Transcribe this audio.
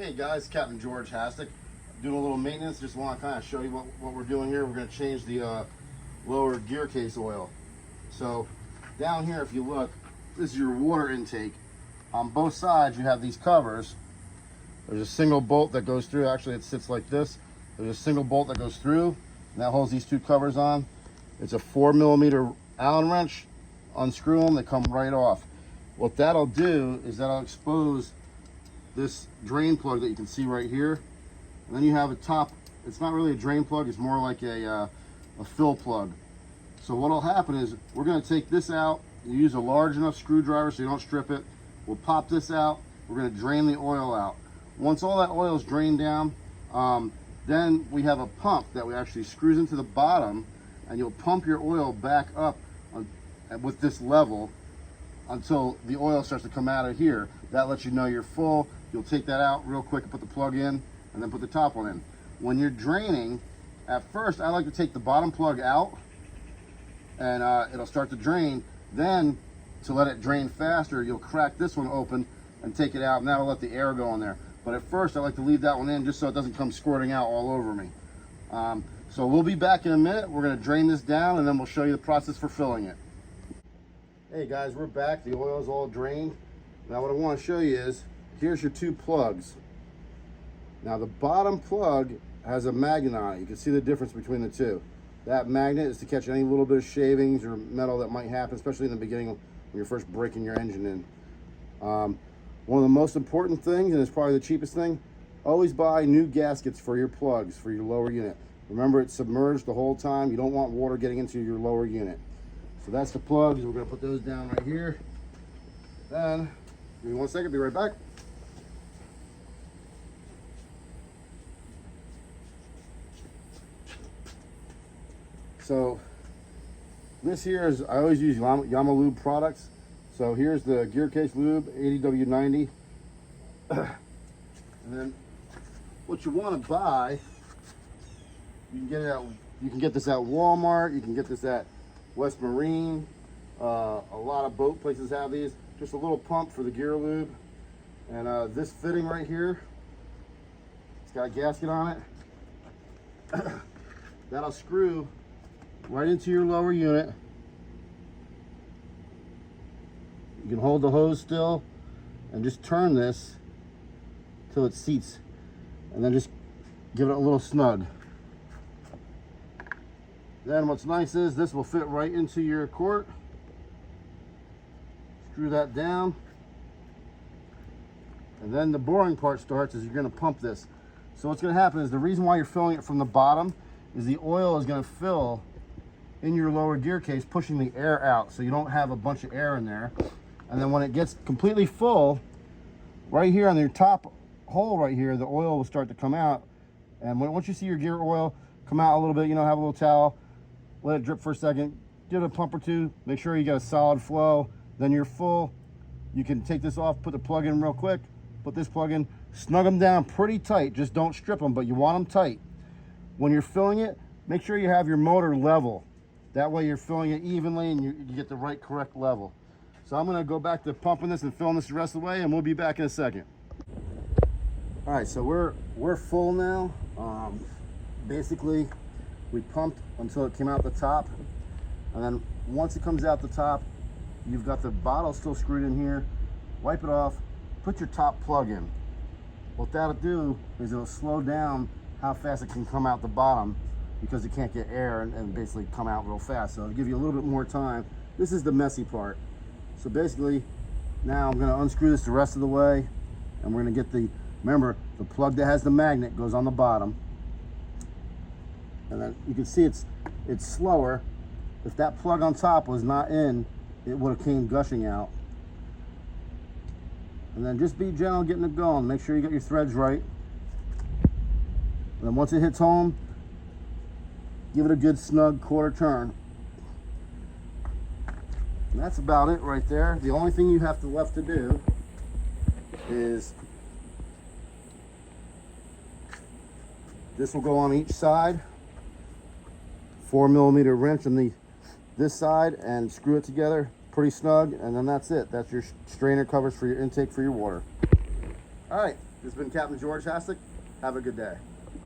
Hey guys, Captain George Hastic. Doing a little maintenance. Just want to kind of show you what we're doing here. We're going to change the lower gear case oil. So down here, if you look, this is your water intake. On both sides, you have these covers. There's a single bolt that goes through. Actually, it sits like this. There's a single bolt that goes through, and that holds these two covers on. It's a 4mm Allen wrench. Unscrew them, they come right off. What that'll do is that'll expose this drain plug that you can see right here. And then you have a top, it's not really a drain plug, it's more like a fill plug. So what'll happen is we're gonna take this out. You use a large enough screwdriver so you don't strip it. We'll pop this out. We're gonna drain the oil out. Once all that oil is drained down, then we have a pump that we actually screws into the bottom, and you'll pump your oil back up with this level until the oil starts to come out of here. That lets you know you're full. You'll take that out real quick and put the plug in, and then put the top one in. When you're draining, at first I like to take the bottom plug out, and it'll start to drain. Then, to let it drain faster, you'll crack this one open and take it out, and that'll let the air go in there. But at first I like to leave that one in just so it doesn't come squirting out all over me. So we'll be back in a minute. We're gonna drain this down, and then we'll show you the process for filling it. Hey guys, we're back. The oil is all drained. Now what I want to show you is, here's your two plugs. Now the bottom plug has a magnet on it. You can see the difference between the two. That magnet is to catch any little bit of shavings or metal that might happen, especially in the beginning when you're first breaking your engine in. One of the most important things, and it's probably the cheapest thing, always buy new gaskets for your plugs, for your lower unit. Remember, it's submerged the whole time. You don't want water getting into your lower unit. So that's the plugs. We're gonna put those down right here. Then, give me 1 second, be right back. So this here is, I always use Yamalube products. So here's the gear case lube, 80W90. And then what you want to buy, you can get this at Walmart, you can get this at West Marine. A lot of boat places have these. Just a little pump for the gear lube. And this fitting right here, it's got a gasket on it. That'll screw right into your lower unit. You can hold the hose still and just turn this till it seats, and then just give it a little snug. Then what's nice is this will fit right into your quart. Screw that down, and then the boring part starts is you're going to pump this. So what's going to happen is, the reason why you're filling it from the bottom is the oil is going to fill in your lower gear case, pushing the air out, so you don't have a bunch of air in there. And then when it gets completely full, right here on your top hole right here, the oil will start to come out. And once you see your gear oil come out a little bit, you know, have a little towel, let it drip for a second, give it a pump or two, make sure you got a solid flow. Then you're full. You can take this off, put the plug in real quick, put this plug in, snug them down pretty tight. Just don't strip them, but you want them tight. When you're filling it, make sure you have your motor level. That way you're filling it evenly and you get the right correct level. So I'm gonna go back to pumping this and filling this the rest of the way, and we'll be back in a second. All right, so we're full now. Basically, we pumped until it came out the top. And then once it comes out the top, you've got the bottle still screwed in here. Wipe it off, put your top plug in. What that'll do is it'll slow down how fast it can come out the bottom, because it can't get air and basically come out real fast. So it'll give you a little bit more time. This is the messy part. So basically, now I'm gonna unscrew this the rest of the way, and we're gonna get remember, the plug that has the magnet goes on the bottom. And then you can see it's slower. If that plug on top was not in, it would have came gushing out. And then just be gentle getting it going. Make sure you get your threads right. And then once it hits home, give it a good snug quarter turn. And that's about it right there. The only thing you have left to do is this will go on each side. 4mm wrench on this side, and screw it together pretty snug, and then that's it. That's your strainer covers for your intake for your water. All right, This has been Captain George Hasek. Have a good day.